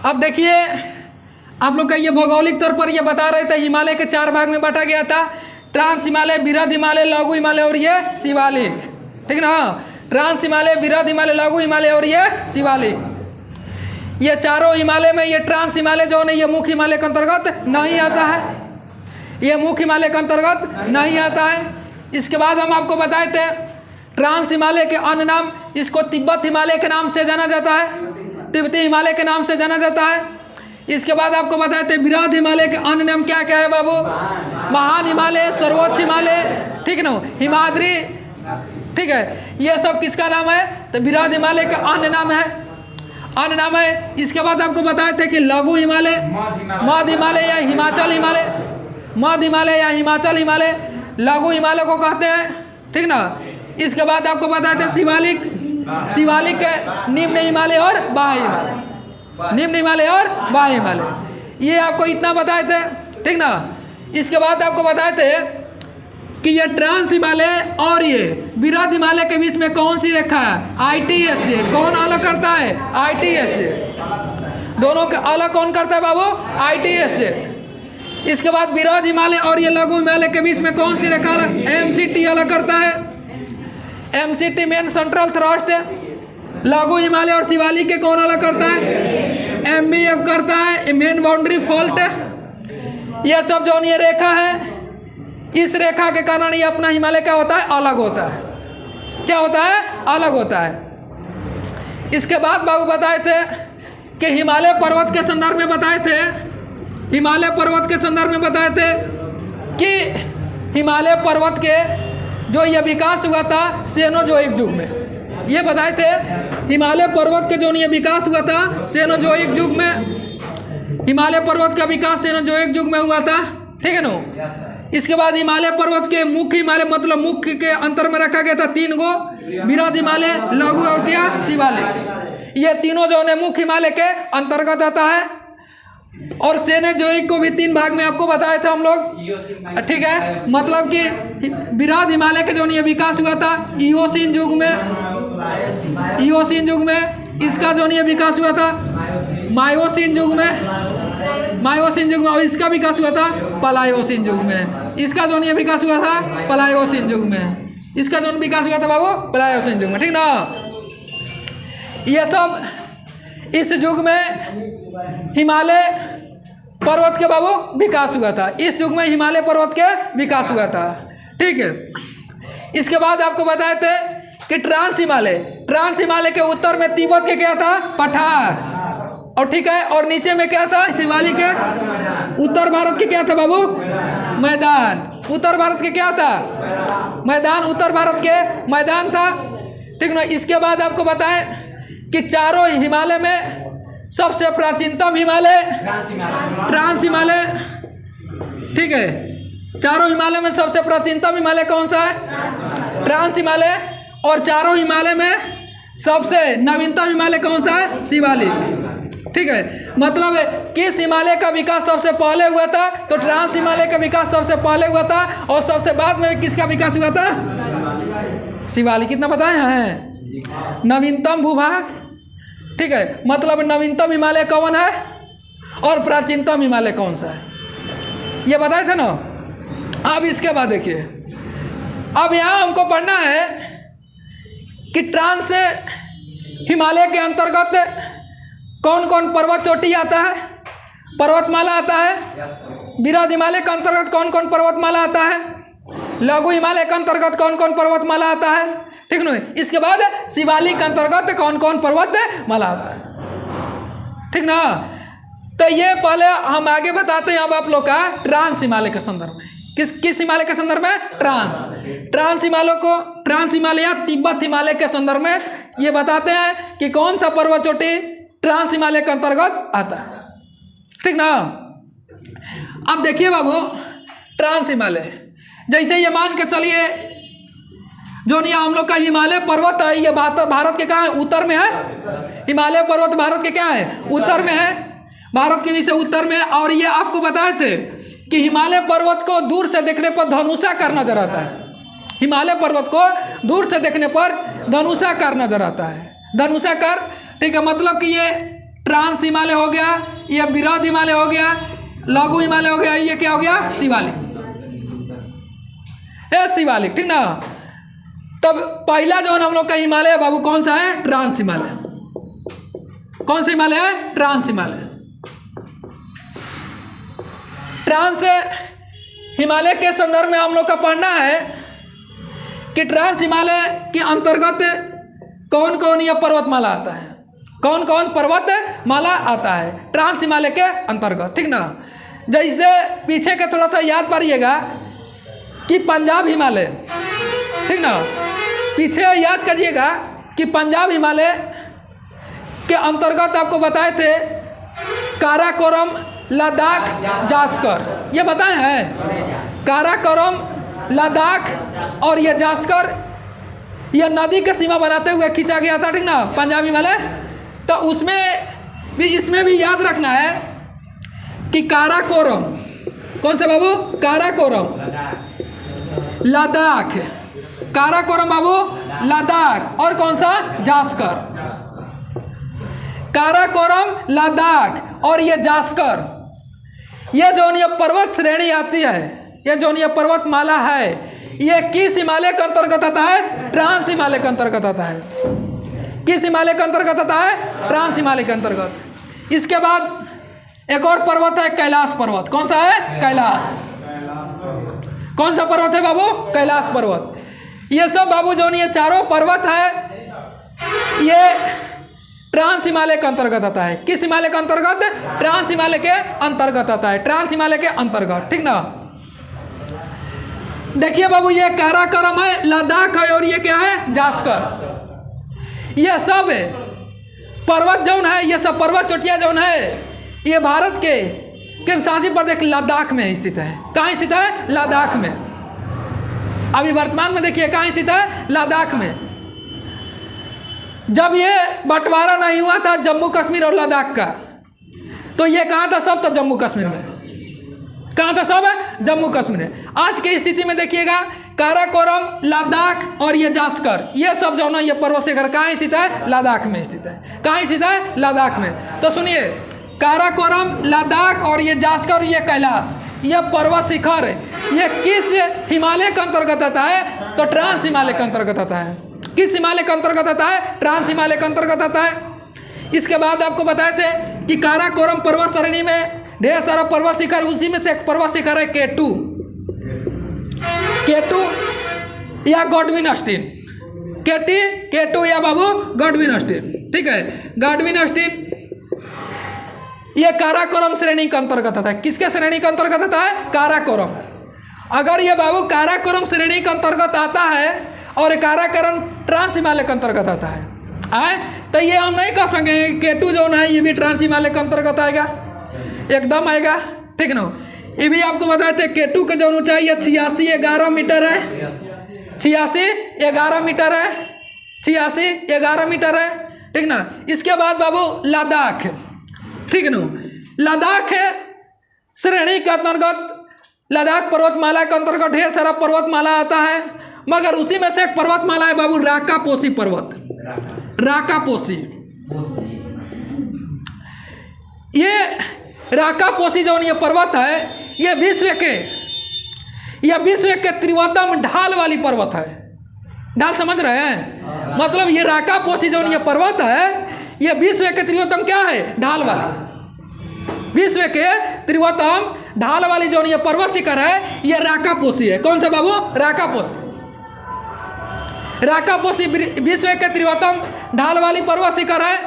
अब देखिए, आप लोग का ये भौगोलिक तौर पर ये बता रहे थे हिमालय के 4 भाग में बांटा गया था, ट्रांस हिमालय, बृहद हिमालय, लघु हिमालय और ये शिवालिक, ठीक ना। ट्रांस हिमालय, बृहद हिमालय, लघु हिमालय और ये शिवालिक, ये चारों हिमालय में ये ट्रांस हिमालय जो है ये मुख्य हिमालय के अंतर्गत नहीं आता है, ये मुख्य हिमालय के अंतर्गत नहीं आता है। इसके बाद हम आपको बताए थे ट्रांस हिमालय के अन्य नाम, इसको तिब्बत हिमालय के नाम से जाना जाता है, तिब्बती हिमालय के नाम से जाना जाता है। इसके बाद आपको बताए थे बृहद हिमालय के अन्य नाम क्या क्या है बाबू, महान हिमालय, सर्वोच्च हिमालय, ठीक ना, हिमाद्री, ठीक है, ये सब किसका नाम है, तो बृहद हिमालय का अन्य नाम है, अन्य नाम है। इसके बाद आपको बताए थे कि लघु हिमालय, मध्य हिमालय या हिमाचल हिमालय, मध्य हिमालय या हिमाचल हिमालय, लघु हिमालय को कहते हैं, ठीक ना। इसके बाद आपको बताए थे शिवालिक, शिवालिक के निम्न हिमालय और बाह्य हिमालय, निम्न हिमालय और बाह्य हिमालय, ये आपको इतना बताए थे, ठीक ना। इसके बाद आपको बताए थे कि ये ट्रांस हिमालय और ये बृहद हिमालय के बीच में कौन सी रेखा है, ITSZ, कौन अलग करता है, ITSZ, दोनों के अलग कौन करता है बाबू, ITSZ। इसके बाद बृहद हिमालय और ये लघु हिमालय के बीच में कौन सी रेखा, MCT अलग करता है, MCT मेन सेंट्रल थ्रस्ट है। लघु हिमालय और शिवालिक के कौन अलग करता है, MBF करता है, मेन बाउंड्री फॉल्ट है। यह सब जो ये रेखा है, इस रेखा के कारण ये अपना हिमालय क्या होता है, अलग होता है, क्या होता है, अलग होता है। इसके बाद बाबू बताए थे कि हिमालय पर्वत के संदर्भ में बताए थे, हिमालय पर्वत के संदर्भ में बताए थे कि हिमालय पर्वत के जो ये विकास हुआ था सेनोजोइक युग में, ये बताए थे हिमालय पर्वत के जो ये विकास हुआ था सेनोजोइक युग में, हिमालय पर्वत का विकास सेनोजोइक युग में हुआ था, ठीक है ना। इसके बाद हिमालय पर्वत के मुख्य हिमालय मतलब मुख्य के अंतर में रखा गया था 3 गो, बृहद हिमालय, लघु और क्या, शिवालिक, ये तीनों जो है मुख्य हिमालय के अंतर्गत आता है। और सेनोजोइक को भी 3 भाग में आपको बताए थे हम लोग, ठीक है, मतलब कि बृहद हिमालय के जो ये विकास हुआ था इओसिन युग में, इओसिन युग में, इसका जो ये विकास हुआ था मायोसिन युग में, मायोसिन युग में, और इसका विकास हुआ था प्लायोसिन युग में, इसका जो ये विकास हुआ था प्लायोसिन युग में, इसका जो विकास हुआ था बाबू प्लायोसिन युग में, ठीक ना। ये सब इस युग में हिमालय पर्वत के बाबू विकास हुआ था, इस युग में हिमालय पर्वत के विकास हुआ था, ठीक है। इसके बाद आपको बताए थे कि ट्रांस हिमालय, ट्रांस हिमालय के उत्तर में तिब्बत के क्या था, पठार, और ठीक है, और नीचे में क्या था, शिवालिक के, उत्तर भारत के क्या था बाबू, मैदान, उत्तर भारत के क्या था, मैदान, उत्तर भारत के मैदान था, ठीक ना। इसके बाद आपको बताएं कि चारों हिमालय में सबसे प्राचीनतम हिमालय ट्रांस हिमालय, ठीक है, चारों हिमालय में सबसे प्राचीनतम हिमालय कौन सा है, ट्रांस हिमालय, और चारों हिमालय में सबसे नवीनतम हिमालय कौन सा है, शिवालिक, ठीक है। मतलब किस हिमालय का विकास सबसे पहले हुआ था, तो ट्रांस हिमालय का विकास सबसे पहले हुआ था, और सबसे बाद में किसका विकास हुआ था, शिवालिक, कितना पता है, नवीनतम भूभाग, ठीक है, मतलब नवीनतम हिमालय कौन है और प्राचीनतम हिमालय कौन सा है, ये बताए थे ना। अब इसके बाद देखिए, अब यहाँ हमको पढ़ना है कि ट्रांस हिमालय के अंतर्गत कौन कौन पर्वत चोटी आता है, पर्वतमाला आता है, बृहद हिमालय के अंतर्गत कौन कौन पर्वतमाला आता है, लघु हिमालय के अंतर्गत कौन कौन पर्वतमाला आता है, ठीक ना। इसके बाद शिवालिक के अंतर्गत कौन कौन पर्वतमाला आता है, ठीक ना। तो ये पहले हम आगे बताते हैं अब आप लोग का ट्रांस हिमालय के संदर्भ में, किस हिमालय के संदर्भ में, ट्रांस हिमालय को, ट्रांस हिमालय या तिब्बत हिमालय के संदर्भ में ये बताते हैं कि कौन सा पर्वत चोटी ट्रांस हिमालय के अंतर्गत आता है, ठीक ना। अब देखिए बाबू, ट्रांस हिमालय, जैसे ये मान के चलिए जो नहीं हम लोग का हिमालय पर्वत है, ये भारत के कहाँ है, उत्तर में है, हिमालय पर्वत भारत के क्या है, उत्तर में है, भारत के जैसे उत्तर में है। और ये आपको बताए थे कि हिमालय पर्वत को दूर से देखने पर धनुषाकार नजर आता है, हिमालय पर्वत को दूर से देखने पर धनुषाकार नजर आता है, धनुषाकार, ठीक है। मतलब कि ये ट्रांस हिमालय हो गया, ये बृहद हिमालय हो गया, लघु हिमालय हो गया, ये क्या हो गया शिवालिक, ये शिवालिक, ठीक ना। तब पहला जो हम लोग का हिमालय है बाबू कौन सा है, ट्रांस हिमालय। कौन सा हिमालय है, ट्रांस हिमालय। ट्रांस हिमालय के संदर्भ में हम लोग का पढ़ना है कि ट्रांस हिमालय के अंतर्गत कौन कौन यह पर्वतमाला आता है, कौन कौन पर्वतमाला आता है ट्रांस हिमालय के अंतर्गत, ठीक ना। जैसे पीछे के थोड़ा सा याद पारिएगा कि पंजाब हिमालय, ठीक ना, पीछे याद करिएगा कि पंजाब हिमालय के अंतर्गत आपको बताए थे काराकोरम, लद्दाख, जास्कर, ये बताए हैं। काराकोरम, लद्दाख और ये जास्कर, ये नदी का सीमा बनाते हुए खींचा गया था, ठीक ना, पंजाब हिमालय। तो उसमें भी, इसमें भी याद रखना है कि काराकोरम, कौन सा बाबू, काराकोरम, लद्दाख, काराकोरम बाबू, लद्दाख, और कौन सा, जास्कर। काराकोरम, लद्दाख और ये जास्कर, ये जो ये पर्वत श्रेणी आती है, ये जो ये पर्वतमाला है, ये किस हिमालय के अंतर्गत आता है, ट्रांस हिमालय के अंतर्गत आता है। किस हिमालय के अंतर्गत आता है, ट्रांस हिमालय के अंतर्गत। इसके बाद एक और पर्वत है कैलाश पर्वत। कौन सा है, कैलाश। कौन सा पर्वत है बाबू, कैलाश पर्वत। ये सब बाबू जो ये चारों पर्वत है, ये ट्रांस हिमालय के अंतर्गत आता है। किस हिमालय के अंतर्गत, ट्रांस हिमालय के अंतर्गत आता है, ट्रांस हिमालय के अंतर्गत, ठीक ना। देखिए बाबू, ये काराकोरम है, लद्दाख है और ये क्या है, जास्कर। ये सब पर्वत जौन है, ये सब पर्वत चोटियां जौन है, ये भारत के केंद्रशासित प्रदेश लद्दाख में स्थित है। कहाँ स्थित है, लद्दाख में। अभी वर्तमान में देखिए कहाँ स्थित है, लद्दाख में। जब ये बंटवारा नहीं हुआ था जम्मू कश्मीर और लद्दाख का, तो ये कहाँ था, सब था जम्मू कश्मीर में। कहाँ था, सब है जम्मू कश्मीर में। आज की स्थिति में देखिएगा काराकोरम, लद्दाख और ये जास्कर, ये सब जो ना ये पर्वत शिखर कहाँ स्थित है, लद्दाख में स्थित है। कहाँ स्थित है, लद्दाख में। तो सुनिए, काराकोरम, लद्दाख और ये जास्कर, ये कैलाश, ये पर्वत शिखर, ये किस हिमालय के अंतर्गत आता है, तो ट्रांस हिमालय के अंतर्गत आता है। किस हिमालय के अंतर्गत आता है, ट्रांस हिमालय के अंतर्गत आता है। इसके बाद आपको बताए थे कि काराकोरम पर्वत श्रेणी में ढेर सारा पर्वत शिखर, उसी में से एक पर्वत शिखर है K2, K2 या गॉडविन स्टीन, K2 या बाबू गॉडविन स्टीन, ठीक है। गॉडविन स्टीन ये काराकोरम श्रेणी के अंतर्गत आता है। किसके श्रेणी के अंतर्गत आता है, काराकोरम। अगर ये बाबू काराकोरम श्रेणी के अंतर्गत आता है और काराकोरम ट्रांस हिमालय के अंतर्गत आता है, तो ये हम नहीं कह सकेंगे K2 जो है ये भी ट्रांस हिमालय के अंतर्गत आएगा, एकदम आएगा, ठीक ना। ये भी आपको बताए थे K2 का जो ऊंचाई है 86-11 मीटर है, 86-11 मीटर है, 86-11 मीटर है, ठीक ना। इसके बाद बाबू लद्दाख, ठीक ना, लद्दाख है श्रेणी के अंतर्गत, लद्दाख पर्वतमाला के अंतर्गत ढेर सारा पर्वतमाला आता है, मगर उसी में से एक पर्वतमाला है बाबू राकापोसी पर्वत, राकापोसी। ये राकापोसी जो ये पर्वत है, ये विश्व के त्रिवतम ढाल वाली पर्वत है। ढाल समझ रहे हैं, मतलब ये राकापोसी जो ये पर्वत है, ये विश्व के त्रिवतम क्या है, ढाल वाली। विश्व के त्रिवतम ढाल वाली जो ये पर्वत शिखर है, ये राकापोसी है। कौन सा बाबू, राकापोसी। राकापोसी विश्व के त्रिवतम ढाल वाली पर्वत शिखर है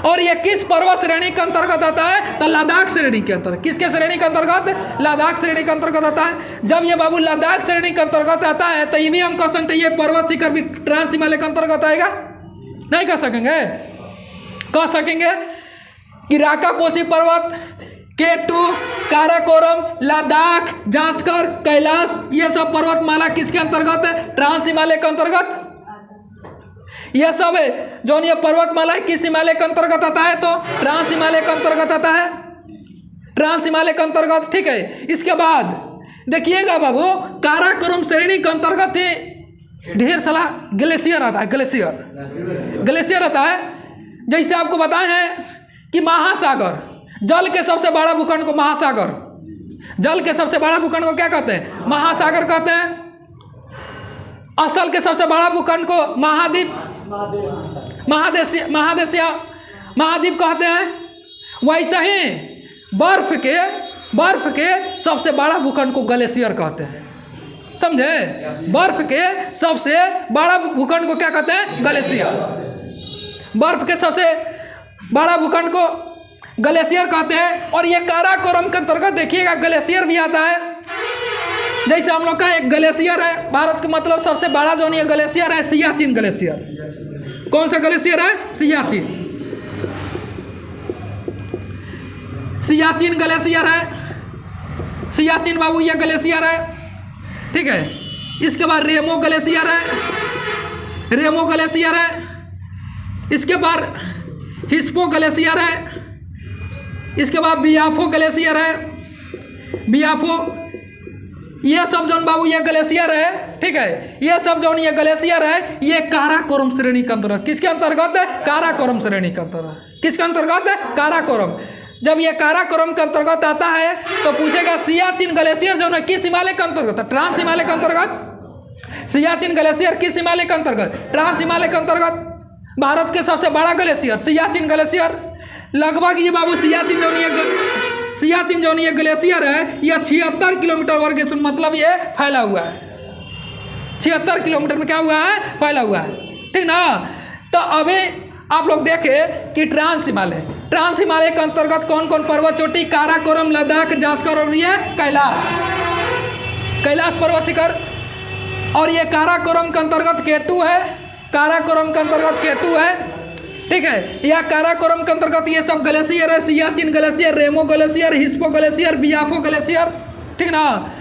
और ये किस पर्वत श्रेणी के अंतर्गत आता है, तो लद्दाख श्रेणी के अंतर्गत। किसके श्रेणी के अंतर्गत, लद्दाख श्रेणी के अंतर्गत आता है। जब ये बाबू लद्दाख श्रेणी के अंतर्गत आता है तो ये भी हम कह सकते हैं ये पर्वत शिखर भी ट्रांस हिमालय के अंतर्गत आएगा, नहीं कह सकेंगे। कह सकेंगे कि राकापोसी पर्वत, K2, काराकोरम, लद्दाख, जास्कर, कैलाश, ये सब पर्वतमाला किसके अंतर्गत है, ट्रांस हिमालय के अंतर्गत। ये सब है जो ये पर्वतमाला किस हिमालय के अंतर्गत आता है, तो ट्रांस हिमालय के अंतर्गत आता है, ट्रांस हिमालय के अंतर्गत, ठीक है। इसके बाद देखिएगा बाबू, काराकोरम श्रेणी के अंतर्गत ही ढेर सारा ग्लेशियर आता है, ग्लेशियर आता है। जैसे आपको बताए हैं कि महासागर, जल के सबसे बड़ा भूखंड को महासागर, जल के सबसे बड़ा भूखंड को क्या कहते हैं? महासागर कहते हैं। स्थल के सबसे बड़ा भूखंड को महाद्वीप, महाद्वीप कहते हैं। वैसे ही बर्फ के सबसे बड़ा भूखंड को ग्लेशियर कहते हैं, समझे? बर्फ के सबसे बड़ा भूखंड को क्या कहते हैं? ग्लेशियर। बर्फ के सबसे बड़ा भूखंड को ग्लेशियर कहते हैं। और ये काराकोरम के अंतर्गत देखिएगा ग्लेशियर भी आता है। जैसे हम लोग का एक ग्लेशियर है भारत का, मतलब सबसे बड़ा जो नहीं ग्लेशियर है सियाचिन ग्लेशियर। कौन सा ग्लेशियर है? सियाचिन ग्लेशियर है। सियाचिन बाबू ये ग्लेशियर है, ठीक है। इसके बाद रेमो ग्लेशियर है। इसके बाद हिस्पो ग्लेशियर है। इसके बाद बियाफो ग्लेशियर है। ये सब जोन बाबू ये ग्लेशियर है, ठीक है। ये सब जोन ये ग्लेशियर है, ये काराकोरम श्रेणी के अंतर्गत। किसके अंतर्गत है? काराकोरम श्रेणी के अंतर्गत। किसके अंतर्गत है? काराकोरम। जब ये काराकोरम के अंतर्गत आता है तो पूछेगा सियाचिन ग्लेशियर जो है किस हिमालय के अंतर्गत है? ट्रांस हिमालय के अंतर्गत। सियाचिन ग्लेशियर किस हिमालय के अंतर्गत? ट्रांस हिमालय के अंतर्गत। भारत के सबसे बड़ा ग्लेशियर सियाचिन ग्लेशियर। लगभग ये बाबू सियाचिन जो ये ग्लेशियर है, यह 76 किलोमीटर वर्ग, मतलब ये फैला हुआ है। 76 किलोमीटर में क्या हुआ है? फैला हुआ है, ठीक ना। तो अभी आप लोग देखें कि ट्रांस हिमालय के अंतर्गत कौन कौन पर्वत चोटी? काराकोरम, लद्दाख, जास्कर और ये कैलाश पर्वत शिखर। और ये काराकोरम के अंतर्गत केटू है, ठीक है। यह काराकोरम के अंतर्गत ये सब ग्लेशियर है। सियाचिन ग्लेशियर, रेमो ग्लेशियर, हिस्पो ग्लेशियर, बियाफो ग्लेशियर, ठीक ना।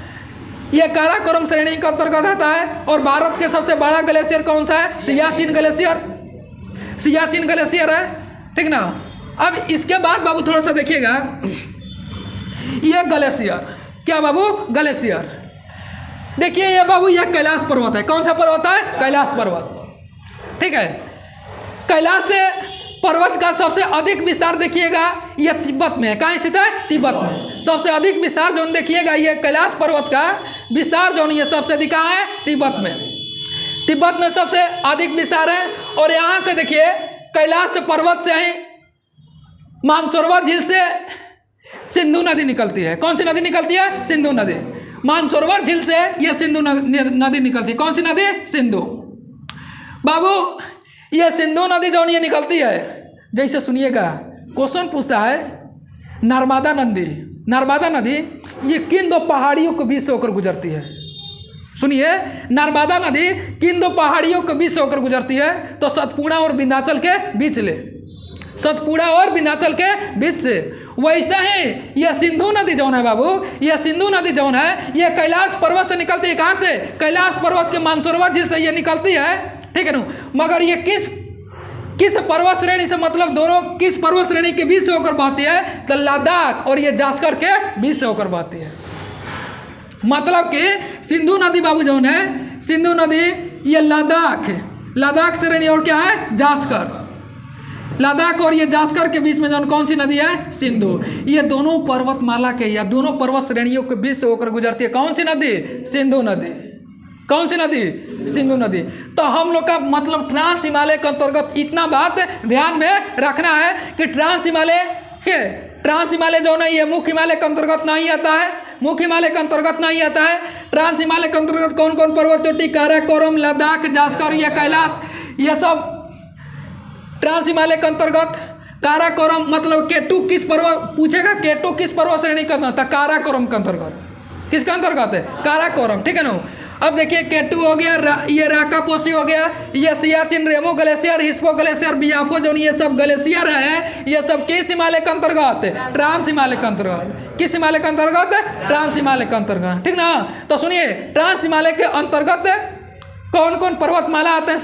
ये काराकोरम श्रेणी के अंतर्गत आता है। और भारत के सबसे बड़ा ग्लेशियर कौन सा है? सियाचिन ग्लेशियर है, ठीक ना। अब इसके बाद बाबू थोड़ा सा देखिएगा, ये ग्लेशियर क्या बाबू? ग्लेशियर। देखिए ये बाबू ये कैलाश पर्वत है। कौन सा पर्वत है? कैलाश पर्वत, ठीक है। कैलाश से पर्वत का सबसे अधिक विस्तार देखिएगा यह तिब्बत में है। कहाँ स्थित है? तिब्बत में। सबसे अधिक विस्तार जो देखिएगा ये कैलाश पर्वत का विस्तार जो ये सबसे अधिक कहाँ है? तिब्बत में सबसे अधिक विस्तार है। और यहाँ से देखिए कैलाश पर्वत से ही मानसरोवर झील से सिंधु नदी निकलती है। कौन सी नदी निकलती है? सिंधु नदी। मानसरोवर झील से यह सिंधु नदी निकलती है। कौन सी नदी? सिंधु। बाबू ये सिंधु नदी जो ये निकलती है, जैसे सुनिएगा क्वेश्चन पूछता है नर्मदा नदी ये किन दो पहाड़ियों के बीच से होकर गुजरती है? सुनिए, नर्मदा नदी किन दो पहाड़ियों के बीच से होकर गुजरती है? तो सतपुड़ा और विंध्याचल के बीच से। वैसे ही यह सिंधु नदी जौन है बाबू, यह सिंधु नदी जौन है ये कैलाश पर्वत से निकलती है। कहाँ से? कैलाश पर्वत के मानसरोवर झील से ये निकलती है, ठीक है ना। मगर ये किस पर्वत श्रेणी से, मतलब दोनों किस पर्वत श्रेणी के बीच से होकर बहती है? तो लद्दाख और ये जास्कर के बीच से होकर बहती है। मतलब कि सिंधु नदी बाबू जौन है, सिंधु नदी ये लद्दाख श्रेणी और क्या है? जास्कर। लद्दाख और ये जास्कर के बीच में जौन कौन सी नदी है? सिंधु। ये दोनों पर्वतमाला के या दोनों पर्वत श्रेणियों के बीच से होकर गुजरती है। कौन सी नदी? सिंधु नदी। कौन सी नदी? सिंधु नदी। तो हम लोग का मतलब ट्रांस हिमालय के अंतर्गत इतना बात ध्यान में रखना है कि ट्रांस हिमालय जो है ये मुख्य हिमालय के अंतर्गत नहीं आता है। ट्रांस हिमालय के अंतर्गत कौन कौन पर्वत चोटी? काराकोरम, लद्दाख, जास्कर, ये कैलाश, ये सब ट्रांस हिमालय के अंतर्गत। काराकोरम मतलब केटू किस पर्वत पूछेगा? केटू किस पर्वत श्रेणी का था? काराकोरम के अंतर्गत। किसका अंतर्गत है? काराकोरम, ठीक है ना। अब देखिए केटू हो गया, ये राकापोसी हो गया, ये सियाचिन, रेमो ग्लेशियर, हिस्पो ग्लेशियर, बियाफो जो ये सब ग्लेशियर है, ये सब किस हिमालय के अंतर्गत? ट्रांस हिमालय के अंतर्गत। किस हिमालय के अंतर्गत? ट्रांस हिमालय के अंतर्गत, ठीक ना। तो सुनिए, ट्रांस हिमालय के अंतर्गत कौन कौन पर्वतमाला आते हैं?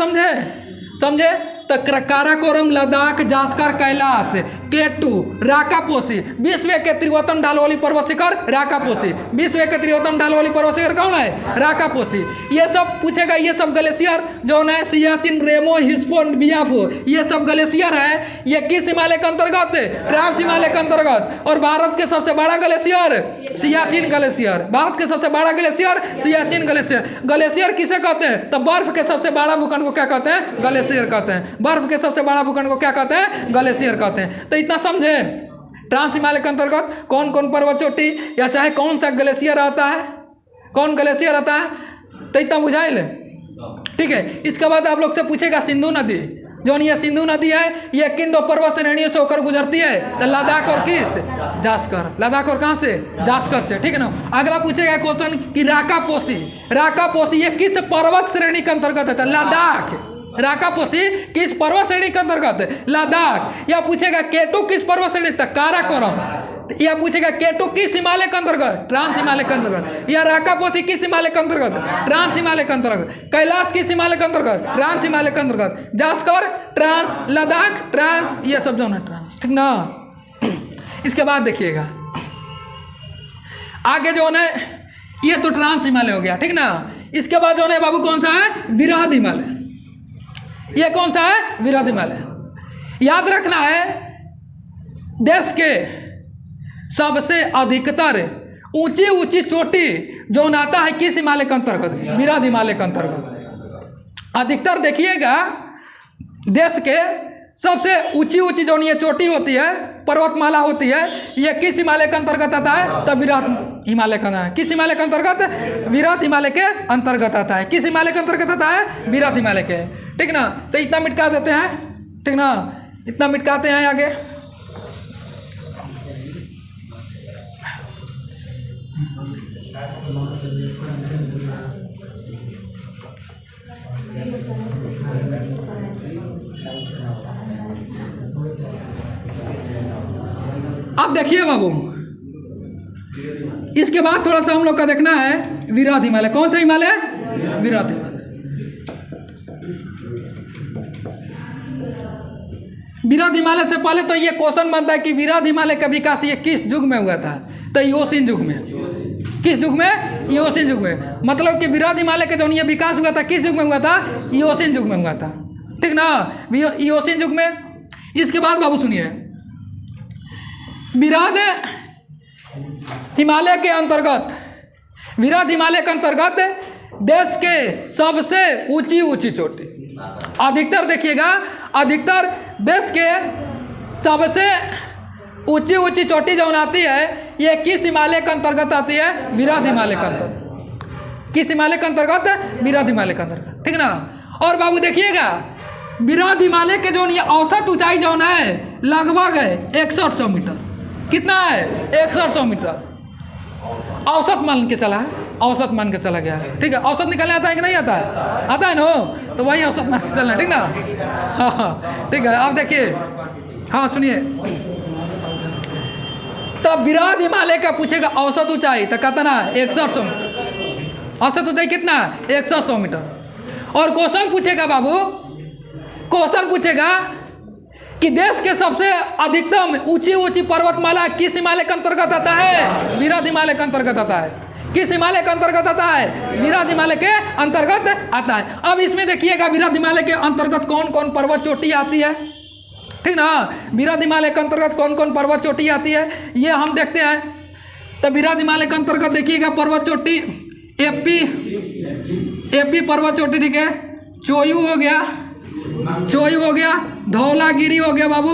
समझे? तो काराकोरम, लद्दाख, जास्कर, कैलाश, K2 राकापोसी, विश्व के त्रिवतम ढाल वाली पर्वत शिखर राकापोसी, विश्व के त्रिवतम ढाल वाली पर्वत शिखर कौन है? राकापोसी। ये सब पूछेगा, ये सब ग्लेशियर जो है सियाचिन, रेमो, हिस्पोन, बियाफो, ये सब ग्लेशियर है। ये किस हिमालय के अंतर्गत है? ट्रांस हिमालय के अंतर्गत। और भारत के सबसे बड़ा ग्लेशियर सियाचिन ग्लेशियर, भारत के सबसे बड़ा ग्लेशियर सियाचिन ग्लेशियर। ग्लेशियर किसे कहते हैं? तो बर्फ के सबसे बड़ा भूखंड को क्या कहते हैं? ग्लेशियर कहते हैं। बर्फ के सबसे बड़ा भूखंड को क्या कहते हैं? ग्लेशियर कहते हैं। तो इतना समझे, ट्रांस हिमालय के अंतर्गत कौन कौन पर्वत चोटी या चाहे कौन सा ग्लेशियर आता है, कौन ग्लेशियर आता है, तो इतना बुझाइल। ठीक है। इसके बाद आप लोग से पूछेगा सिंधु नदी, जो ये सिंधु नदी है ये किन दो पर्वत श्रेणियों से होकर गुजरती है? तो लद्दाख और किस? जास्कर। लद्दाख और कहाँ से? जास्कर से। ठीक है ना। अगला पूछेगा क्वेश्चन कि राकापोसी, राकापोसी ये किस पर्वत श्रेणी के अंतर्गत है? तो लद्दाख। राकापोसी किस पर्वत श्रेणी के अंतर्गत है? लद्दाख। या पूछेगा K2 किस पर्वत श्रेणी? तो काराकोरम। या पूछेगा K2 किस हिमालय के अंतर्गत? ट्रांस हिमालय के अंतर्गत। या राकापोसी किस हिमालय के अंतर्गत? ट्रांस हिमालय के अंतर्गत। कैलाश किस हिमालय के अंतर्गत? ट्रांस हिमालय के अंतर्गत। जास्कर ट्रांस, लद्दाख ट्रांस, ये सब जो है ट्रांस। ठीक ना। इसके बाद देखिएगा आगे जो है ये तो ट्रांस हिमालय हो गया। ठीक ना। इसके बाद जो है बाबू कौन सा है? विराद हिमालय। ये कौन सा है? विराद हिमालय। याद रखना है देश के सबसे अधिकतर ऊंची ऊंची चोटी जो आता है किस हिमालय के अंतर्गत? विराद हिमालय के अंतर्गत। अधिकतर देखिएगा देश के सबसे ऊंची ऊंची जो ये चोटी होती है, पर्वतमाला होती है, ये किस हिमालय के अंतर्गत आता है? तो विराट हिमालय का है। किस हिमालय के अंतर्गत? विराट हिमालय के अंतर्गत आता है। किस हिमालय के अंतर्गत आता है? विराट हिमालय के। ठीक ना। तो इतना मिटका देते हैं। ठीक ना। इतना मिटकाते हैं आगे। अब देखिए बाबू, इसके बाद थोड़ा सा हम लोग का देखना है विराट हिमालय। कौन सा हिमालय? विराट हिमालय। विराट हिमालय से पहले तो ये क्वेश्चन बनता है कि विराट हिमालय का विकास ये किस युग में हुआ था? तो इओसिन युग में। किस युग में? इओसिन युग में। मतलब कि विराट हिमालय का जो ये विकास हुआ था किस युग में हुआ था? इओसिन युग में हुआ था। ठीक ना। इओसिन युग में। इसके बाद बाबू सुनिए, विराट हिमालय के अंतर्गत, विराट हिमालय के अंतर्गत देश के सबसे ऊंची ऊंची चोटी, अधिकतर देखिएगा, अधिकतर देश के सबसे ऊंची ऊंची चोटी जो आती है ये किस हिमालय के अंतर्गत आती है? विराट हिमालय के अंतर्गत। किस हिमालय के अंतर्गत? विराट हिमालय के अंतर्गत। ठीक ना। और बाबू देखिएगा विराट हिमालय के जो ये औसत ऊंचाई जो है लगभग है 6100 मीटर। कितना है? 6100 मीटर औसत मान के चला है, औसत मान के चला गया है। ठीक है। औसत निकालने आता है कि नहीं आता है? आता है ना। तो वही औसत मान के चलना है। ठीक ना। हाँ ठीक है। अब देखिए, हाँ सुनिए, तब विराट हिमालय का पूछेगा औसत ऊंचाई तो कितना है? 6100 मीटर। औसत ऊंचाई कितना है? 6100 मीटर। और क्वेश्चन पूछेगा बाबू, क्वेश्चन पूछेगा कि देश के सबसे अधिकतम ऊंची ऊंची पर्वतमाला किस हिमालय के अंतर्गत आता है? विराट हिमालय के अंतर्गत आता है। किस हिमालय के अंतर्गत आता है? विराट हिमालय के अंतर्गत आता है। अब इसमें देखिएगा विराट हिमालय के अंतर्गत कौन कौन पर्वत चोटी आती है। ठीक ना। विराट हिमालय के अंतर्गत कौन कौन पर्वत चोटी आती है ये हम देखते हैं। तो विराट हिमालय के अंतर्गत देखिएगा पर्वत चोटी एपी पर्वत चोटी। ठीक है। चोयू हो गया, चोयू हो गया, धौलागिरी हो गया बाबू,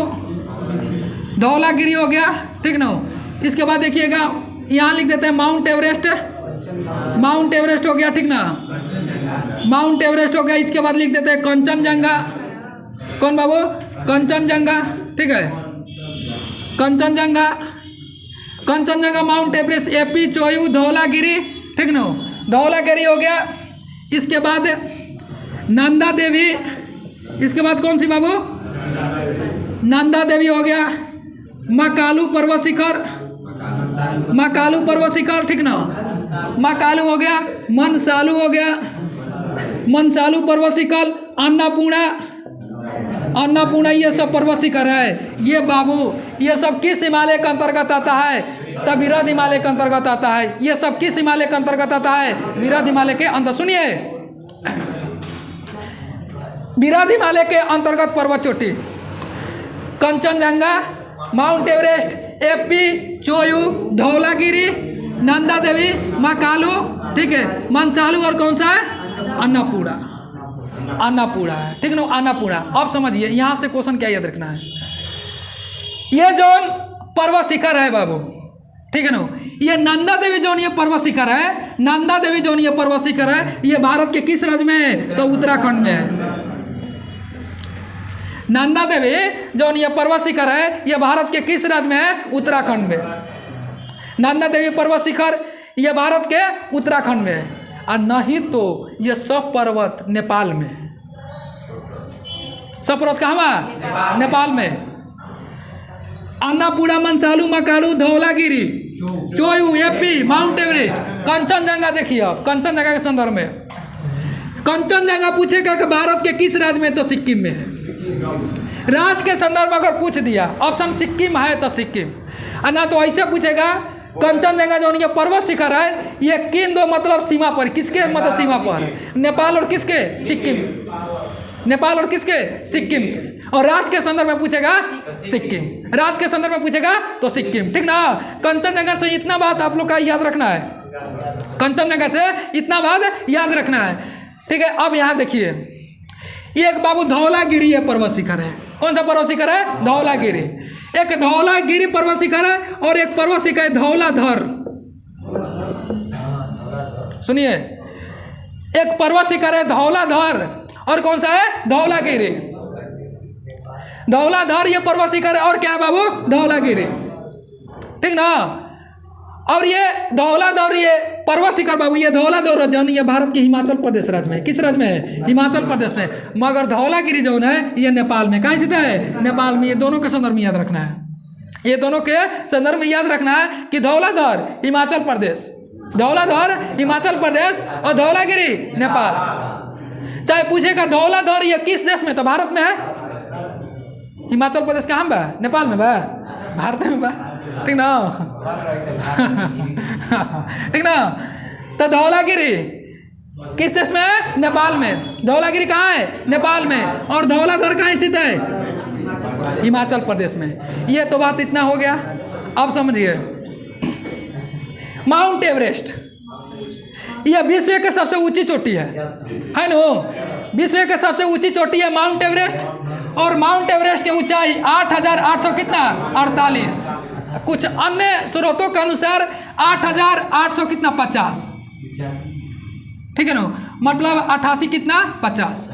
धौलागिरी हो गया। ठीक ना। इसके बाद देखिएगा यहाँ लिख देते हैं माउंट एवरेस्ट, माउंट एवरेस्ट हो गया। ठीक ना। माउंट एवरेस्ट हो गया। इसके बाद लिख देते हैं कंचनजंगा। कौन बाबू? कंचनजंगा। ठीक है। Kanchenjunga, Kanchenjunga, Mount Everest, Api, Cho Oyu, Dhaulagiri. ठीक ना। धौलागिरी हो गया। इसके बाद नंदा देवी। इसके बाद कौन सी बाबू? नंदा देवी हो गया। महाकालू पर्वत शिखर, महाकालू पर्वत शिखर। ठीक ना। महाकालू हो गया। मनसालू हो गया, मनसालू पर्वत शिखर। अन्नपूर्णा, अन्नपूर्णा, ये सब पर्वत शिखर है। ये बाबू, ये सब किस हिमालय के अंतर्गत आता है? तो बृहद हिमालय के अंतर्गत आता है। ये सब किस हिमालय के अंतर्गत आता है? बृहद हिमालय के अंतर। सुनिए, बृहद हिमालय के अंतर्गत पर्वत चोटी कंचनजंगा, माउंट एवरेस्ट, एपी, चोयू, धौलागिरी, नंदा देवी, महाकालू, ठीक है, मंसालू, और कौन सा है? अन्नपूर्णा। अन्नपूर्णा है, ठीक है ना, अन्नपूर्णा। अब समझिए यहाँ से क्वेश्चन क्या याद रखना है। ये जो पर्वत शिखर है बाबू, ठीक है ना, ये नंदा देवी जो ये पर्वत शिखर है, नंदा देवी जो ये पर्वत शिखर है, ये भारत के किस राज्य में है? तो उत्तराखंड में है। नंदा देवी जो ये पर्वत शिखर है, ये भारत के किस राज्य में है? उत्तराखंड में। नंदा देवी पर्वत शिखर ये भारत के उत्तराखंड में है, और नहीं तो ये सब पर्वत नेपाल में। सब पर्वत कहाँ? नेपाल में। Annapurna, Manaslu, Makalu, Dhaulagiri, Cho Oyu, Api, Mount Everest, Kanchenjunga. देखिए अब कंचनजंगा के संदर्भ में, कंचनजंगा पूछेगा कि भारत के किस राज्य में? तो सिक्किम में है। राज्य के संदर्भ में अगर पूछ दिया, ऑप्शन सिक्किम है तो सिक्किम, और ना तो ऐसे पूछेगा कंचनजंगा जो ये पर्वत शिखर है, ये किन दो मतलब सीमा पर, किसके मतलब सीमा पर? नेपाल और किसके? सिक्किम। नेपाल और किसके? सिक्किम के। और राज्य के संदर्भ में पूछेगा सिक्किम, राज्य के संदर्भ में पूछेगा तो सिक्किम, ठीक ना। कंचनजंगा से इतना बात आप लोग का याद रखना है, कंचनजंगा से इतना बात याद रखना है, ठीक है। अब यहाँ देखिए, ये एक बाबू धौलागिरी है पर्वत शिखर है। कौन सा पर्वत शिखर है? धौलागिरी। एक धौलागिरी पर्वत शिखर है, और एक पर्वत शिखर है धौलाधर। सुनिए, एक पर्वत शिखर है धौलाधर, और कौन सा है? धौलागिरी। धौलाधर ये पर्वत शिखर है, और क्या है बाबू? धौलागिरी, ठीक ना। और ये धौलाधर ये पर्वत शिखर बाबू, ये धौलाधर जो ये भारत के हिमाचल प्रदेश राज्य में। किस राज्य में है? हिमाचल प्रदेश में। मगर धौलागिरी जो है ये नेपाल में। कहाँ स्थित है? नेपाल में। ये दोनों के संदर्भ में याद रखना है, ये दोनों के संदर्भ में याद रखना है कि धौलाधर हिमाचल प्रदेश, धौलाधर हिमाचल प्रदेश, और धौलागिरी नेपाल। चाहे पूछेगा धौलाधर ये किस देश में? तो भारत में है। हिमाचल प्रदेश कहाँ बा? नेपाल में बा, भारत में बा, ठीक ना, ठीक ना। तो धौलागिरी किस देश में है? नेपाल में। धौलागिरी कहाँ है? नेपाल में। और धौलाधर कहाँ स्थित है? हिमाचल प्रदेश में। ये तो बात इतना हो गया। अब समझिए, माउंट एवरेस्ट यह विश्व के सबसे ऊंची चोटी है नो। विश्व के सबसे ऊंची चोटी है माउंट एवरेस्ट, और माउंट एवरेस्ट की ऊंचाई 8,800 कितना? 48। कुछ अन्य स्रोतों के अनुसार 8,800 कितना? 50, ठीक है ना, मतलब 88 कितना? 50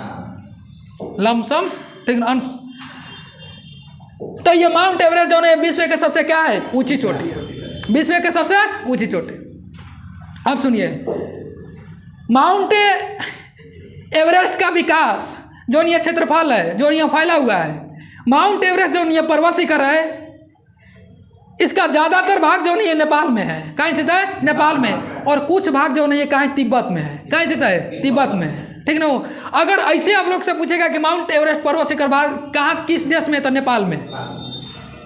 लमसम, ठीक ना। तो ये माउंट एवरेस्ट जो है विश्व के सबसे क्या है? ऊंची चोटी है, विश्व के सबसे ऊंची चोटी। अब सुनिए, माउंट एवरेस्ट का विकास जो ये क्षेत्रफल है, जो ये फैला हुआ है, माउंट एवरेस्ट जो ये पर्वत शिखर है, इसका ज़्यादातर भाग जो नहीं है नेपाल में है। कहाँ स्थित है? नेपाल में। और कुछ भाग जो नहीं है कहाँ? तिब्बत में है। कहाँ स्थित है? तिब्बत में, ठीक ना। अगर ऐसे आप लोग से पूछेगा कि माउंट एवरेस्ट पर्वत शिखर कहाँ, किस देश में? तो नेपाल में।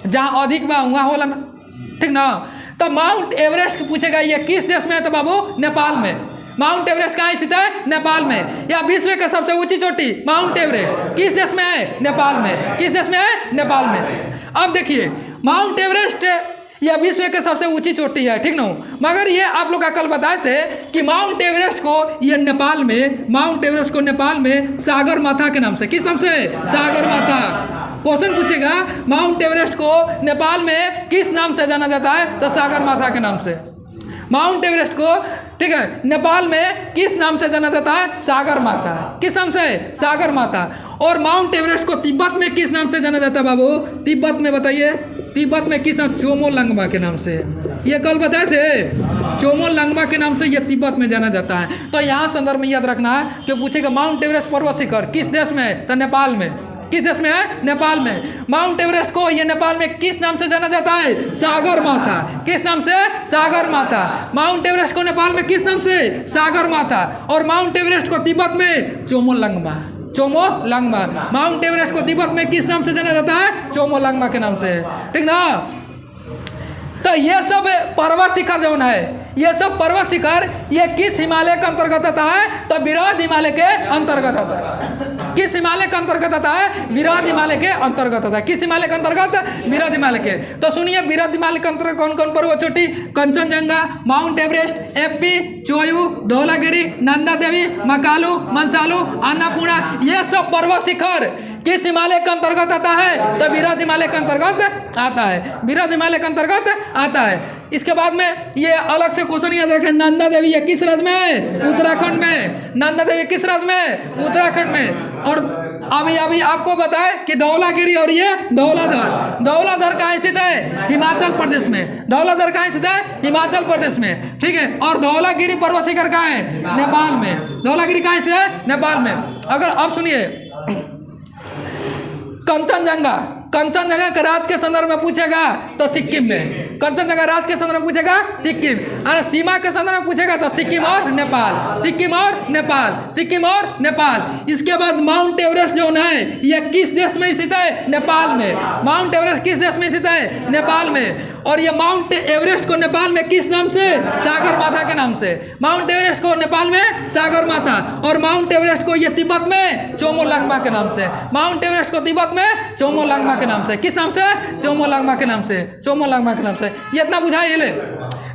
जहाँ अधिक बा वहाँ होला ना, ठीक ना। तो माउंट एवरेस्ट पूछेगा ये किस देश में है? तो बाबू नेपाल में। माउंट एवरेस्ट कहाँ स्थित है? नेपाल में। या विश्व का सबसे ऊंची चोटी माउंट एवरेस्ट किस देश में है? नेपाल में। किस देश में है? नेपाल में। अब देखिए, माउंट एवरेस्ट यह विश्व के सबसे ऊंची चोटी है, ठीक ना। मगर ये आप लोग कल बताए थे कि माउंट एवरेस्ट को ये नेपाल में, माउंट एवरेस्ट को नेपाल में सागर माथा के नाम से, किस नाम से? सागर माथा। क्वेश्चन पूछेगा माउंट एवरेस्ट को नेपाल में किस नाम से जाना जाता है? तो सागर माथा के नाम से। माउंट एवरेस्ट को, ठीक है, नेपाल में किस नाम से जाना जाता है? सागर माता। किस नाम से? सागर माता। और माउंट एवरेस्ट को तिब्बत में किस नाम से जाना जाता है बाबू? तिब्बत में बताइए, तिब्बत में किस नाम? चोमो लंगमा के नाम से। ये कल बताए थे, चोमो लंगमा के नाम से ये तिब्बत में जाना जाता है। तो यहाँ संदर्भ में याद रखना है कि पूछेगा माउंट एवरेस्ट पर्वत शिखर किस देश में है? तो नेपाल में। किस देश में है? नेपाल में। माउंट एवरेस्ट को ये नेपाल में किस नाम से जाना जाता है? सागर माता। किस नाम से? सागर माता। माउंट एवरेस्ट को नेपाल में किस नाम से? सागर माता। और माउंट एवरेस्ट को तिब्बत में चोमो लंगमा। चोमोलांगमा। माउंट एवरेस्ट को तिब्बत में किस नाम से जाना जाता है? चोमोलांगमा के नाम से, ठीक ना। तो ये सब पर्वत शिखर जो है, ये सब पर्वत शिखर ये किस हिमालय के अंतर्गत आता है? तो विराट हिमालय के अंतर्गत आता है। किस हिमालय के अंतर्गत आता है? विराट हिमालय के अंतर्गत आता है। किस हिमालय के अंतर्गत? विराट हिमालय के। तो सुनिए, विराट हिमालय के अंतर्गत कौन कौन पर्वत चोटी? कंचनजंगा, माउंट एवरेस्ट, एफपी, चोयू, धौलागिरी, नंदा देवी, मकालू, मंसालू, अन्नपूर्णा, ये सब पर्वत शिखर किस हिमालय के अंतर्गत आता है? तो विराट हिमालय के अंतर्गत आता है। विराट हिमालय के अंतर्गत आता है। इसके बाद में ये अलग से क्वेश्चन याद रखें, नंदा देवी ये किस राज्य में? उत्तराखंड में। नंदा देवी किस राज्य में? उत्तराखंड में। और अभी आपको बताए कि धौलागिरी और ये धौलाधर कहाँ स्थित है? हिमाचल प्रदेश में। धौलाधर कहाँ स्थित है? हिमाचल प्रदेश में, ठीक है। और धौलागिरी पर्वत शिखर कहाँ है? नेपाल में। धौलागिरी कहाँ से है? नेपाल में। अगर अब सुनिए, कंचनजंगा के राज्य के संदर्भ में पूछेगा तो सिक्किम में। कंचनजंगा राज्य के संदर्भ में पूछेगा सिक्किम। अरे सीमा के संदर्भ में पूछेगा तो सिक्किम और नेपाल, सिक्किम और नेपाल, सिक्किम और नेपाल। इसके बाद माउंट एवरेस्ट जो है ये किस देश में स्थित है? नेपाल में। माउंट एवरेस्ट किस देश में स्थित है? नेपाल में। और ये माउंट एवरेस्ट को नेपाल में किस नाम से? सागर माथा के नाम से। माउंट एवरेस्ट को नेपाल में सागर माथा, और माउंट एवरेस्ट को ये तिब्बत में चोमोलांगमा के नाम से। माउंट एवरेस्ट को तिब्बत में चोमोलांगमा के नाम से। किस नाम से? चोमोलांगमा के नाम से। चोमोलांगमा के नाम से। ये इतना बुझाइए ले।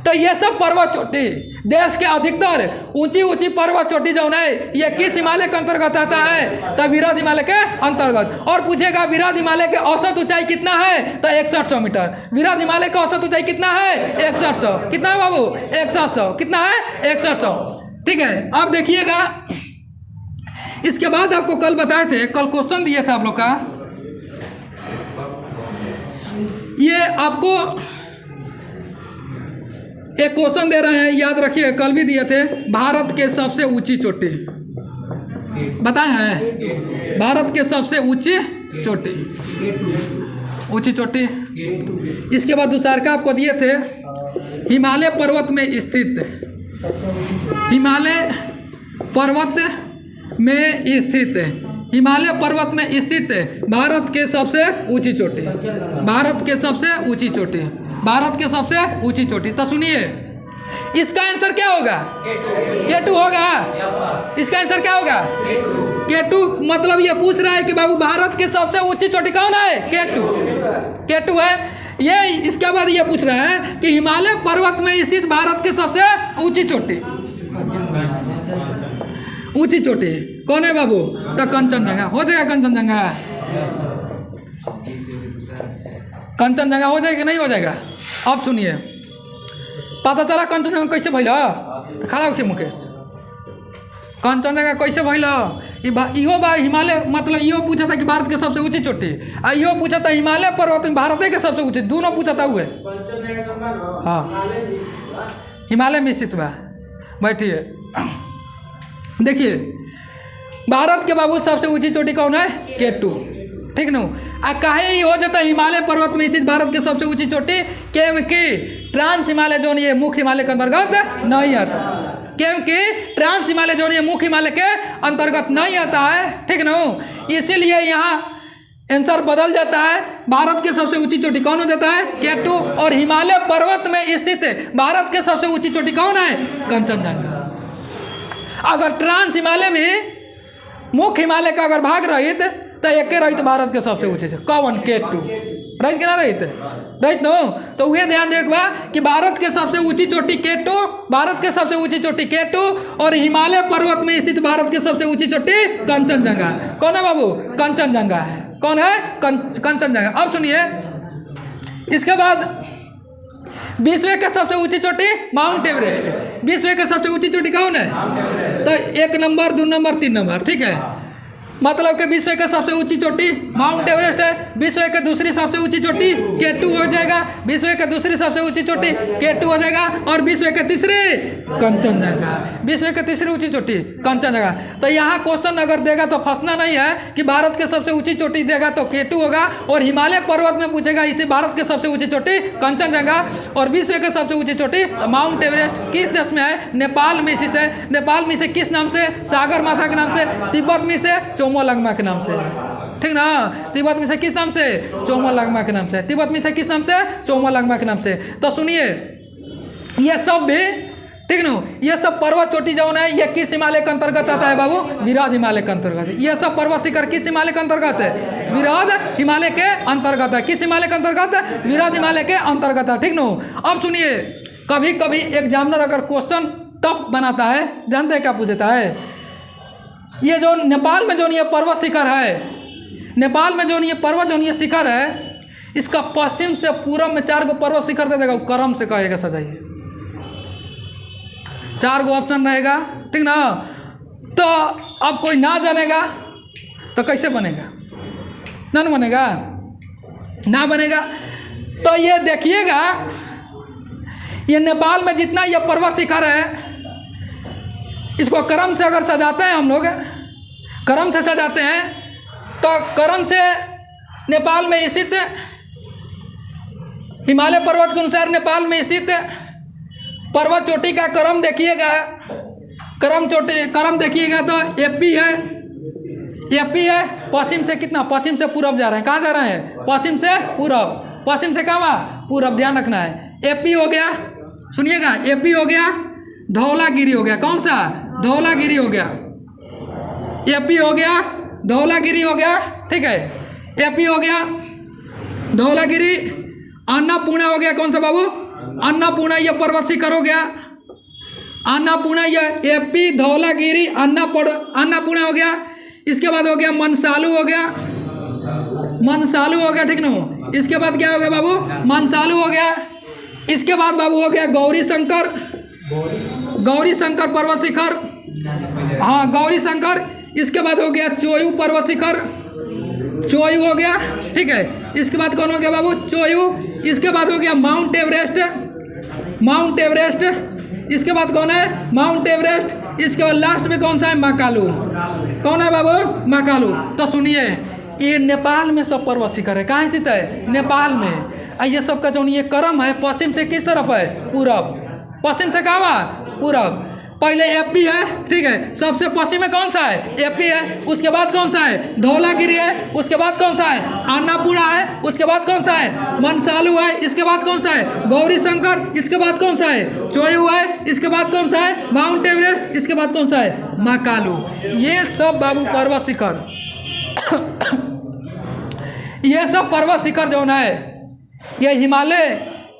तो ये सब पर्वत चोटी, देश के अधिकतर ऊंची ऊंची पर्वत चोटी जो है ये किस हिमालय के अंतर्गत आता है? तो विराट हिमालय के अंतर्गत। और पूछेगा विराट हिमालय के औसत ऊंचाई कितना है? तो 6100 मीटर। विराट हिमालय का औसत ऊंचाई कितना है? 6100। कितना है बाबू? 6100। कितना है? 6100, ठीक है। अब देखिएगा, इसके बाद आपको कल बताए थे, कल क्वेश्चन दिए थे आप लोग का, ये आपको एक क्वेश्चन दे रहे हैं, याद रखिए, कल भी दिए थे। भारत के सबसे ऊंची चोटी बताए हैं? भारत के सबसे ऊंची चोटी, ऊंची चोटी। इसके बाद दूसरा का आपको दिए थे, हिमालय पर्वत में स्थित, हिमालय पर्वत में स्थित, हिमालय पर्वत में स्थित भारत के सबसे ऊंची चोटी, भारत के सबसे ऊंची चोटी, भारत के सबसे ऊंची चोटी। तो सुनिए, इसका आंसर क्या होगा? K2 होगा। इसका आंसर क्या होगा? K2। मतलब ये पूछ रहा है कि बाबू भारत के सबसे ऊंची चोटी कौन है? K2 है ये। इसके बाद ये पूछ रहा है कि हिमालय पर्वत में स्थित भारत के सबसे ऊंची चोटी, ऊंची चोटी कौन है बाबू? तो कंचनजंगा। हो जाएगा कंचनजंगा? कंचनजंगा हो जाएगा नहीं हो जाएगा? अब सुनिए, पता चला कंचनजंगा कैसे भइल? तो खड़ा होके मुकेश, कंचनजंगा कैसे भइल? इहो बा हिमालय, मतलब इहो पूछा था कि भारत के सबसे ऊंची चोटी, आ इहो पूछा था हिमालय पर्वत में भारत के सबसे ऊंची, दोनों पूछा था हुए। हाँ, हिमालय में स्थित बा। बैठिए, देखिए, भारत के बाबू सबसे ऊंची चोटी कौन है? K2, ठीक न। आ काहे ही हो जाता हिमालय पर्वत में स्थित भारत के सबसे ऊंची चोटी? क्योंकि ट्रांस हिमालय जोन ये मुख्य हिमालय के अंतर्गत नहीं आता, क्योंकि ट्रांस हिमालय जोन ये मुख्य हिमालय के अंतर्गत नहीं आता है, ठीक न। इसीलिए यहाँ आंसर बदल जाता है। भारत के सबसे ऊंची चोटी कौन हो जाता है? K2। और हिमालय पर्वत में स्थित भारत के सबसे ऊंची चोटी कौन है? कंचनजंगा। अगर ट्रांस हिमालय में मुख्य हिमालय का अगर भाग रहित तो एक रहित भारत के सबसे ऊंचे से कौन? K2 रहित के ना रहित नो। तो वह ध्यान देखबा कि भारत के सबसे ऊंची चोटी K2, भारत के सबसे ऊंची चोटी K2, और हिमालय पर्वत में स्थित भारत के सबसे ऊंची चोटी कंचनजंगा। कौन है बाबू? कंचनजंगा है। कौन है? कंचनजंगा। अब सुनिए, इसके बाद विश्व के सबसे ऊंची चोटी माउंट एवरेस्ट। विश्व के सबसे ऊंची चोटी कौन है? तो 1 नंबर, 2 नंबर, 3 नंबर, ठीक है। मतलब कि विश्व के सबसे ऊंची चोटी माउंट एवरेस्ट है। विश्व के दूसरी सबसे ऊंची चोटी K2 हो जाएगा। विश्व के दूसरी सबसे ऊंची चोटी K2 हो जाएगा। और विश्व के तीसरी कंचनजंगा। विश्व के तीसरी ऊंची चोटी कंचनजंगा। तो यहाँ क्वेश्चन अगर देगा तो फंसना नहीं है कि भारत के सबसे ऊंची चोटी देगा तो K2 होगा, और हिमालय पर्वत में पूछेगा इसे भारत के सबसे ऊंची चोटी कंचनजंगा, और विश्व के सबसे ऊंची चोटी माउंट एवरेस्ट किस देश में है? नेपाल में स्थित है। नेपाल में से किस नाम से? सागर माथा के नाम से। तिब्बत में से चोमोलांगमा के नाम से, ठीक ना। तिब्बत में से किस नाम से? चोमोलांगमा के नाम से। तिब्बत में से किस नाम से? चोमोलांगमा के नाम से। तो सुनिए, ये सब भी, ठीक ना, ये सब पर्वत चोटी जो है ये किस हिमालय के अंतर्गत आता है बाबू? विराध हिमालय के अंतर्गत। ये सब पर्वत शिखर किस हिमालय के अंतर्गत है? विराध हिमालय के अंतर्गत है। किस हिमालय के अंतर्गत? विराध हिमालय के अंतर्गत है, ठीक ना। अब सुनिए, कभी कभी एग्जामिनर अगर क्वेश्चन टफ बनाता है, जानते हैं क्या पूछता है? ये जो नेपाल में जो ये पर्वत शिखर है, नेपाल में जो ये पर्वत जो ये शिखर है, इसका पश्चिम से पूर्व में 4 गो पर्वत शिखर दे देगा, क्रम से कहेगा सजाइए। 4 गो ऑप्शन रहेगा, ठीक ना। तो अब कोई ना जानेगा तो कैसे बनेगा? ना बनेगा, ना बनेगा। तो ये देखिएगा, ये नेपाल में जितना ये पर्वत शिखर है, इसको क्रम से अगर सजाते हैं हम लोग, क्रम से सजाते हैं, तो क्रम से नेपाल में स्थित हिमालय पर्वत के अनुसार नेपाल में स्थित पर्वत चोटी का क्रम देखिएगा, क्रम देखिएगा तो एपी है, एपी है। पश्चिम से कितना? पश्चिम से पूरब जा रहे हैं। कहाँ जा रहे हैं? पश्चिम से पूरब। पश्चिम से कहाँ? पूरब। ध्यान रखना है। एपी हो गया, सुनिएगा, एपी हो गया, धौलागिरी हो गया। कौन सा? धौलागिरी हो गया। एपी हो गया, धौलागिरी हो गया, ठीक है। एपी हो गया, धौलागिरी। अन्नपूर्णा हो गया। कौन सा बाबू? अन्नपूर्णा, ये पर्वत शिखर हो गया। अन्नपूर्णा, ये एपी, धौलागिरी, अन्नपूर्णा हो गया। इसके बाद हो गया मनसालू हो गया, मनसालू हो गया, ठीक ना। इसके बाद क्या हो गया बाबू? मनसालू हो गया। इसके बाद बाबू हो गया गौरी शंकर, गौरी शंकर पर्वत शिखर, हाँ गौरी शंकर। इसके बाद हो गया चोयू पर्वत शिखर, चोयू हो गया, ठीक है। इसके बाद कौन हो गया बाबू? चोयू। इसके बाद हो गया माउंट एवरेस्ट, माउंट एवरेस्ट। इसके बाद कौन है? Mount Everest. इसके बाद लास्ट में कौन सा है? महाकालू। कौन है बाबू? महाकालू। तो सुनिए, ये नेपाल में सब पर्वत शिखर है। कहाँ स्थित है? नेपाल में। ये सब का जो ये क्रम है, पश्चिम से किस तरफ है? पूरब। पश्चिम से कहाँ? पूरब। पहले एपी है, ठीक है, सबसे पश्चिम में कौन सा है? एपी है। उसके बाद कौन सा है? धौलागिरी है। उसके बाद कौन सा है? अन्नपूर्णा है। उसके बाद कौन सा है? मनसालू है। इसके बाद कौन सा है? गौरी शंकर। इसके बाद कौन सा है? चोयू है। इसके बाद कौन सा है? Mount Everest. इसके बाद कौन सा है? महाकालू। ये सब बाबू पर्वत शिखर ये सब पर्वत शिखर जो है, ये हिमालय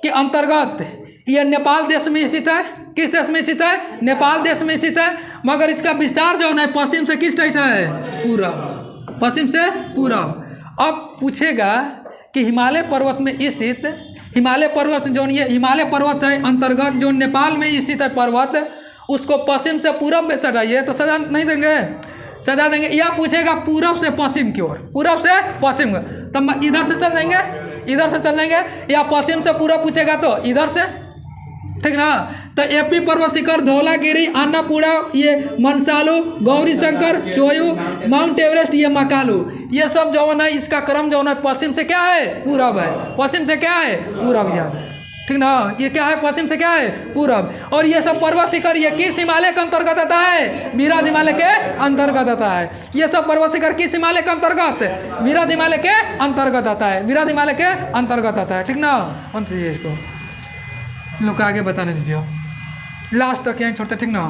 के अंतर्गत, ये नेपाल देश में स्थित है। किस देश में स्थित है? नेपाल देश में स्थित है। मगर इसका विस्तार जो है पश्चिम से किस टाइप है? पूरब। पश्चिम से पूरब। अब पूछेगा कि हिमालय पर्वत में स्थित, हिमालय पर्वत जो ये हिमालय पर्वत है अंतर्गत जो नेपाल में स्थित है पर्वत, उसको पश्चिम से पूरब में सजाइए, तो सजा नहीं देंगे? सजा देंगे। या पूछेगा पूरब से पश्चिम की ओर, पूरब से पश्चिम, तब इधर से चल जाएंगे, इधर से चल जाएंगे। या पश्चिम से पूरब पूछेगा तो इधर से, ठीक ना। तो एपी पर्वत शिखर, धौलागिरी, अन्नपूर्णा, ये मनसालू, गौरी शंकर, चोयू, माउंट एवरेस्ट, ये महाकालू, ये सब जो है इसका क्रम जो है पश्चिम से क्या है? पूरब है। पश्चिम से क्या है? पूरब। याद है, ठीक ना। ये क्या है? पश्चिम से क्या है? पूरब। और ये सब पर्वत शिखर ये किस हिमालय के अंतर्गत आता है? विराध हिमालय के अंतर्गत आता है। ये सब पर्वत शिखर किस हिमालय के अंतर्गत? विराध हिमालय के अंतर्गत आता है। विराध हिमालय के अंतर्गत आता है, ठीक ना। इसको लोग आगे बताने दीजिए, लास्ट तक यहीं छोड़ते, ठीक ना।